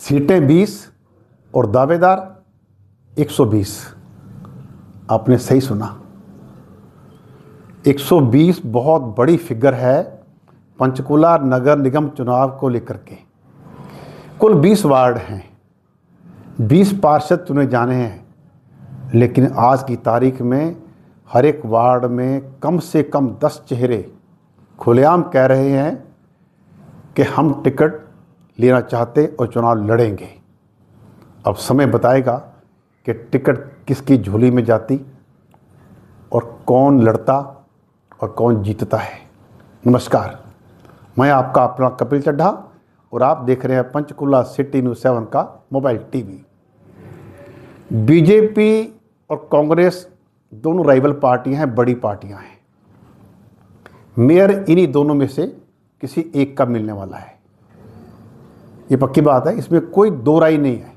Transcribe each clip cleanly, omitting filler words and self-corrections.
सीटें 20 और दावेदार 120। आपने सही सुना, 120 बहुत बड़ी फिगर है पंचकुला नगर निगम चुनाव को लेकर के। कुल 20 वार्ड हैं, 20 पार्षद चुने जाने हैं, लेकिन आज की तारीख में हर एक वार्ड में कम से कम 10 चेहरे खुलेआम कह रहे हैं कि हम टिकट लेना चाहते और चुनाव लड़ेंगे। अब समय बताएगा कि टिकट किसकी झोली में जाती और कौन लड़ता और कौन जीतता है। नमस्कार, मैं आपका अपना कपिल चड्ढा और आप देख रहे हैं पंचकुला सिटी न्यूज़ 7 का मोबाइल टीवी। बीजेपी और कांग्रेस दोनों राइवल पार्टियां हैं, बड़ी पार्टियां हैं। मेयर इन्हीं दोनों में से किसी एक का मिलने वाला है, ये पक्की बात है, इसमें कोई दो राय नहीं है।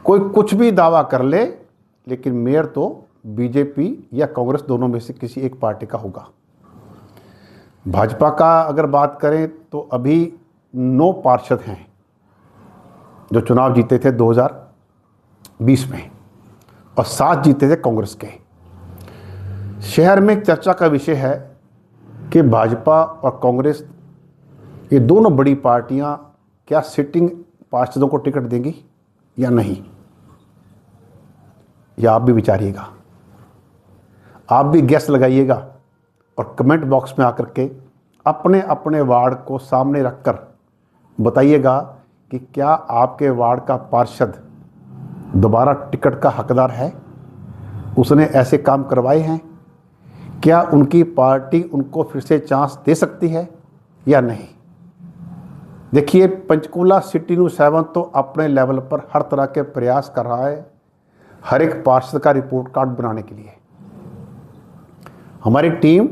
कोई कुछ भी दावा कर ले, लेकिन मेयर तो बीजेपी या कांग्रेस दोनों में से किसी एक पार्टी का होगा। भाजपा का अगर बात करें तो अभी 9 पार्षद हैं जो चुनाव जीते थे 2020 में और 7 जीते थे कांग्रेस के। शहर में चर्चा का विषय है कि भाजपा और कांग्रेस ये दोनों बड़ी पार्टियां क्या सिटिंग पार्षदों को टिकट देंगी या नहीं, या आप भी विचारिएगा, आप भी गैस लगाइएगा और कमेंट बॉक्स में आकर के अपने अपने वार्ड को सामने रखकर बताइएगा कि क्या आपके वार्ड का पार्षद दोबारा टिकट का हकदार है, उसने ऐसे काम करवाए हैं, क्या उनकी पार्टी उनको फिर से चांस दे सकती है या नहीं। देखिए, पंचकुला सिटी न्यूज़ 7 तो अपने लेवल पर हर तरह के प्रयास कर रहा है हर एक पार्षद का रिपोर्ट कार्ड बनाने के लिए। हमारी टीम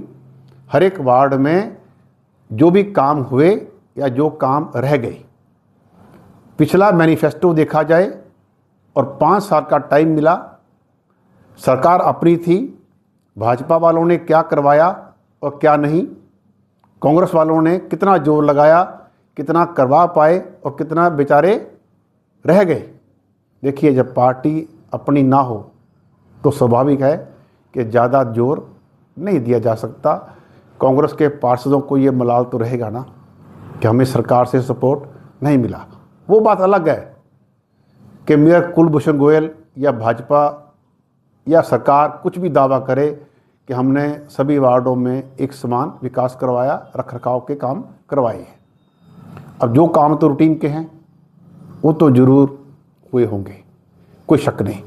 हर एक वार्ड में जो भी काम हुए या जो काम रह गए, पिछला मैनिफेस्टो देखा जाए और 5 साल का टाइम मिला। सरकार अपनी थी, भाजपा वालों ने क्या करवाया और क्या नहीं, कांग्रेस वालों ने कितना जोर लगाया, कितना करवा पाए और कितना बेचारे रह गए। देखिए, जब पार्टी अपनी ना हो तो स्वाभाविक है कि ज़्यादा जोर नहीं दिया जा सकता। कांग्रेस के पार्षदों को ये मलाल तो रहेगा ना कि हमें सरकार से सपोर्ट नहीं मिला। वो बात अलग है कि मेयर कुलभूषण गोयल या भाजपा या सरकार कुछ भी दावा करे कि हमने सभी वार्डों में एक समान विकास करवाया, रखरखाव के काम करवाए हैं। अब जो काम तो रूटीन के हैं वो तो ज़रूर हुए होंगे, कोई शक नहीं,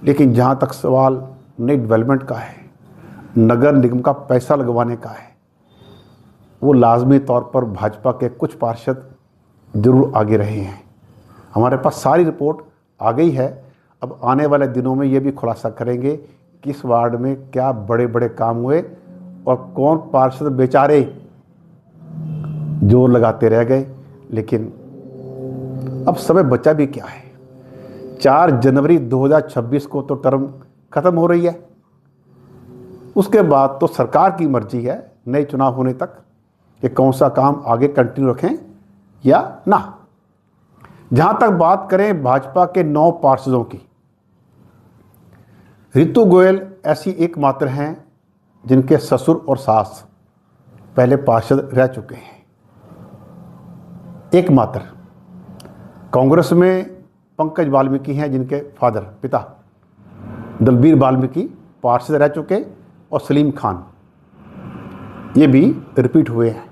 लेकिन जहाँ तक सवाल नई डेवलपमेंट का है, नगर निगम का पैसा लगवाने का है, वो लाजमी तौर पर भाजपा के कुछ पार्षद ज़रूर आगे रहे हैं। हमारे पास सारी रिपोर्ट आ गई है। अब आने वाले दिनों में ये भी खुलासा करेंगे कि इस वार्ड में क्या बड़े बड़े काम हुए और कौन पार्षद बेचारे जोर लगाते रह गए। लेकिन अब समय बचा भी क्या है, 4 जनवरी 2026 को तो टर्म ख़त्म हो रही है। उसके बाद तो सरकार की मर्जी है नए चुनाव होने तक कि कौन सा काम आगे कंटिन्यू रखें या ना। जहाँ तक बात करें भाजपा के 9 पार्षदों की, रितु गोयल ऐसी एकमात्र हैं जिनके ससुर और सास पहले पार्षद रह चुके हैं। एकमात्र। कांग्रेस में पंकज वाल्मीकि हैं जिनके फादर पिता दलबीर वाल्मीकि पार्षद रह चुके, और सलीम खान ये भी रिपीट हुए हैं,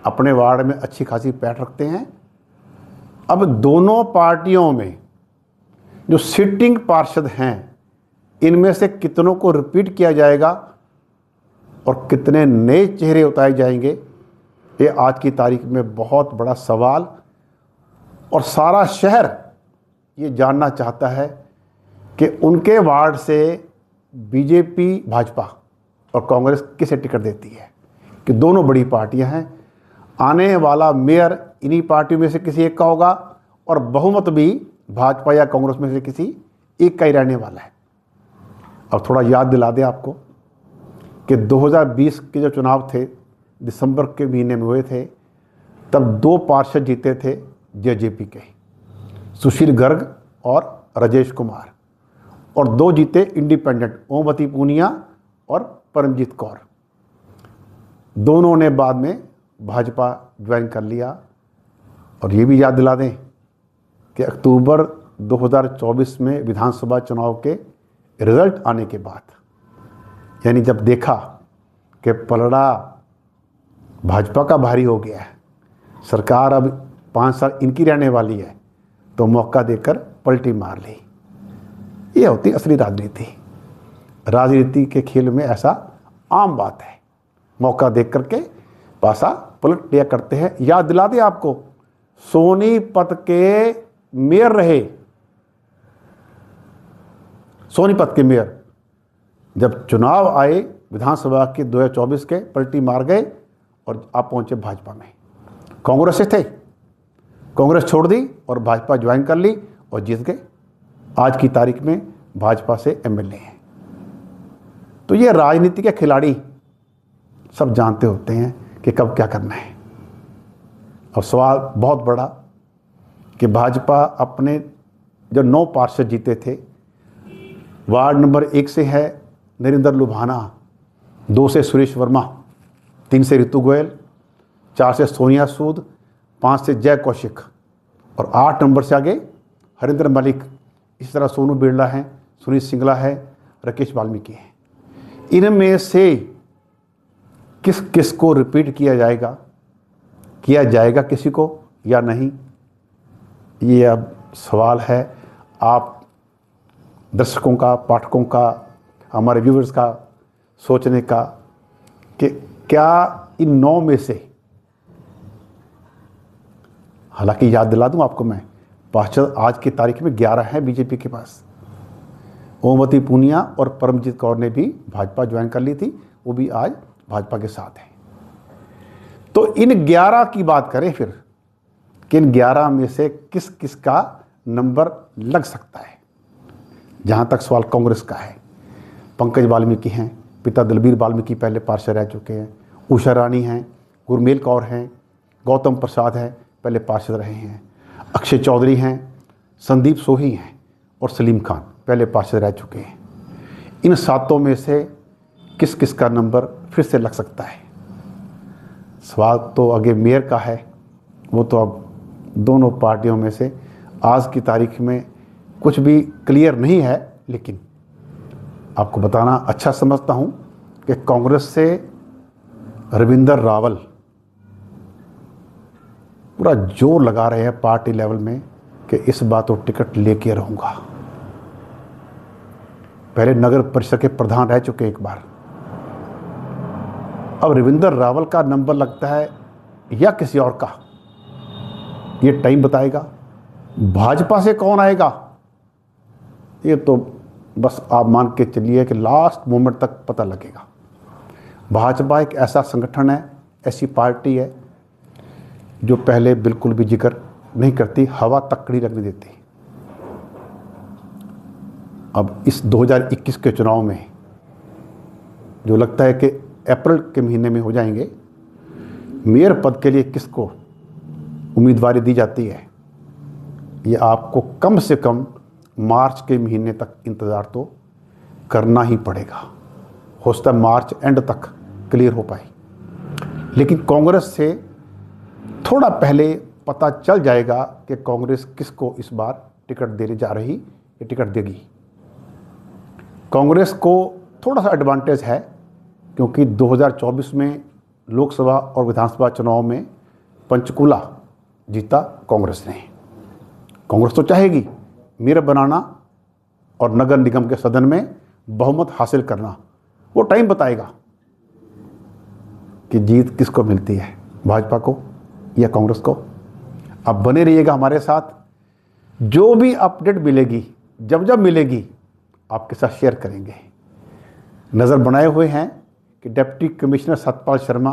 अपने वार्ड में अच्छी खासी पैठ रखते हैं। अब दोनों पार्टियों में जो सिटिंग पार्षद हैं, इनमें से कितनों को रिपीट किया जाएगा और कितने नए चेहरे उतारे जाएंगे, ये आज की तारीख में बहुत बड़ा सवाल, और सारा शहर ये जानना चाहता है कि उनके वार्ड से बीजेपी, भाजपा और कांग्रेस किसे टिकट देती है, कि दोनों बड़ी पार्टियां हैं। आने वाला मेयर इन्हीं पार्टियों में से किसी एक का होगा और बहुमत भी भाजपा या कांग्रेस में से किसी एक का ही रहने वाला है। अब थोड़ा याद दिला दें आपको कि 2020 के जो चुनाव थे, दिसंबर के महीने में हुए थे, तब 2 पार्षद जीते थे जेजेपी के, सुशील गर्ग और राजेश कुमार, और 2 जीते इंडिपेंडेंट, ओमवती पूनिया और परमजीत कौर। दोनों ने बाद में भाजपा ज्वाइन कर लिया। और ये भी याद दिला दें कि अक्टूबर 2024 में विधानसभा चुनाव के रिजल्ट आने के बाद, यानी जब देखा कि पलड़ा भाजपा का भारी हो गया है, सरकार अब 5 साल इनकी रहने वाली है, तो मौका देकर पलटी मार ली। ये होती असली राजनीति। राजनीति के खेल में ऐसा आम बात है, मौका देख करके पासा पलट लिया करते हैं। याद दिला दें आपको, सोनीपत के मेयर रहे, सोनीपत के मेयर जब चुनाव आए विधानसभा के 2024 के, पलटी मार गए और आप पहुंचे भाजपा में। कांग्रेस से थे, कांग्रेस छोड़ दी और भाजपा ज्वाइन कर ली और जीत गए। आज की तारीख में भाजपा से एमएलए हैं। तो ये राजनीति के खिलाड़ी सब जानते होते हैं कि कब क्या करना है। और सवाल बहुत बड़ा कि भाजपा अपने जो 9 पार्षद जीते थे, वार्ड नंबर 1 से है नरेंद्र लुभाना, 2 से सुरेश वर्मा, 3 से ऋतु गोयल, 4 से सोनिया सूद, 5 से जय कौशिक और 8 नंबर से आगे हरिंदर मलिक। इस तरह सोनू बिरला है, सुनील सिंगला है, राकेश वाल्मीकि है। इनमें से किस किस को रिपीट किया जाएगा किसी को या नहीं, ये अब सवाल है आप दर्शकों का, पाठकों का, हमारे व्यूअर्स का सोचने का कि क्या इन 9 में से, हालांकि याद दिला दूं आपको मैं, पार्षद आज की तारीख में 11 हैं बीजेपी के पास। ओमवती पूनिया और परमजीत कौर ने भी भाजपा ज्वाइन कर ली थी, वो भी आज भाजपा के साथ हैं। तो इन 11 की बात करें फिर कि इन 11 में से किस किस का नंबर लग सकता है। जहां तक सवाल कांग्रेस का है, पंकज वाल्मीकि हैं, पिता दलबीर वाल्मीकि पहले पार्षद रह चुके हैं, उषा रानी हैं, गुरमेल कौर हैं, गौतम प्रसाद हैं, पहले पार्षद रहे हैं, अक्षय चौधरी हैं, संदीप सोही हैं और सलीम खान पहले पार्षद रह चुके हैं। इन 7 में से किस किस का नंबर फिर से लग सकता है। सवाल तो आगे मेयर का है, वो तो अब दोनों पार्टियों में से आज की तारीख में कुछ भी क्लियर नहीं है। लेकिन आपको बताना अच्छा समझता हूं कि कांग्रेस से रविंदर रावल पूरा जोर लगा रहे हैं पार्टी लेवल में कि इस बार तो टिकट लेके रहूंगा। पहले नगर परिषद के प्रधान रह चुके एक बार, अब रविंदर रावल का नंबर लगता है या किसी और का, ये टाइम बताएगा। भाजपा से कौन आएगा ये तो बस आप मान के चलिए कि लास्ट मोमेंट तक पता लगेगा। भाजपा एक ऐसा संगठन है, ऐसी पार्टी है जो पहले बिल्कुल भी जिक्र नहीं करती, हवा तकड़ी लगने देती। अब इस 2021 के चुनाव में जो लगता है कि अप्रैल के महीने में हो जाएंगे, मेयर पद के लिए किसको उम्मीदवारी दी जाती है, ये आपको कम से कम मार्च के महीने तक इंतज़ार तो करना ही पड़ेगा। हो सकता है मार्च एंड तक क्लियर हो पाए, लेकिन कांग्रेस से थोड़ा पहले पता चल जाएगा कि कांग्रेस किसको इस बार टिकट देने जा रही या टिकट देगी। कांग्रेस को थोड़ा सा एडवांटेज है क्योंकि 2024 में लोकसभा और विधानसभा चुनाव में पंचकूला जीता कांग्रेस ने। कांग्रेस तो चाहेगी मेयर बनाना और नगर निगम के सदन में बहुमत हासिल करना। वो टाइम बताएगा कि जीत किसको मिलती है, भाजपा को या कांग्रेस को। अब बने रहिएगा हमारे साथ, जो भी अपडेट मिलेगी जब जब मिलेगी आपके साथ शेयर करेंगे। नज़र बनाए हुए हैं कि deputy commissioner Satpal Sharma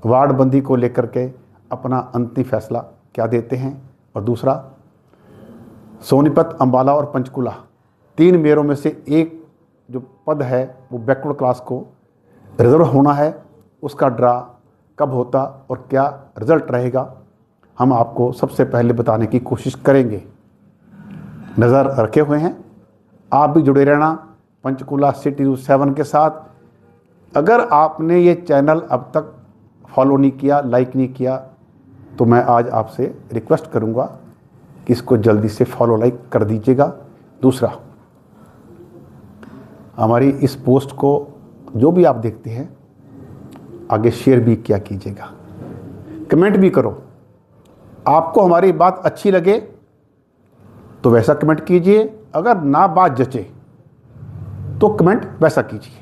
ward बंदी को लेकर के अपना अंतिम फैसला क्या देते हैं, और दूसरा सोनीपत, अंबाला और पंचकूला 3 मेयरों में से एक जो पद है वो बैकवर्ड क्लास को रिजर्व होना है, उसका ड्रा कब होता और क्या रिजल्ट रहेगा हम आपको सबसे पहले बताने की कोशिश करेंगे। नज़र रखे हुए हैं। आप भी जुड़े रहना पंचकूला सिटी न्यूज़ 7 के साथ। अगर आपने ये चैनल अब तक फॉलो नहीं किया, लाइक नहीं किया, तो मैं आज आपसे रिक्वेस्ट करूंगा कि इसको जल्दी से फॉलो लाइक कर दीजिएगा। दूसरा, हमारी इस पोस्ट को जो भी आप देखते हैं आगे शेयर भी किया कीजिएगा, कमेंट भी करो। आपको हमारी बात अच्छी लगे तो वैसा कमेंट कीजिए, अगर ना बात जचे तो कमेंट वैसा कीजिए।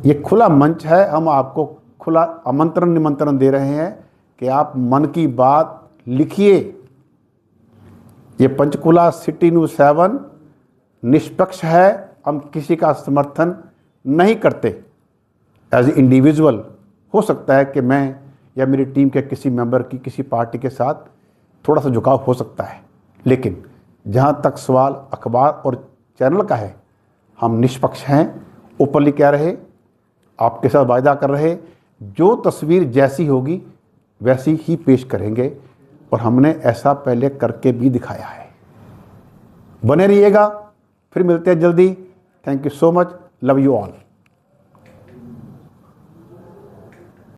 ये खुला मंच है, हम आपको खुला आमंत्रण निमंत्रण दे रहे हैं कि आप मन की बात लिखिए। ये पंचकूला सिटी न्यूज़ 7 निष्पक्ष है, हम किसी का समर्थन नहीं करते। एज ए इंडिविजुअल हो सकता है कि मैं या मेरी टीम के किसी मेंबर की किसी पार्टी के साथ थोड़ा सा झुकाव हो सकता है, लेकिन जहाँ तक सवाल अखबार और चैनल का है, हम निष्पक्ष हैं। ओपनली कह रहे, आपके साथ वायदा कर रहे, जो तस्वीर जैसी होगी वैसी ही पेश करेंगे, और हमने ऐसा पहले करके भी दिखाया है। बने रहिएगा, फिर मिलते हैं जल्दी। Thank you so much, love you all.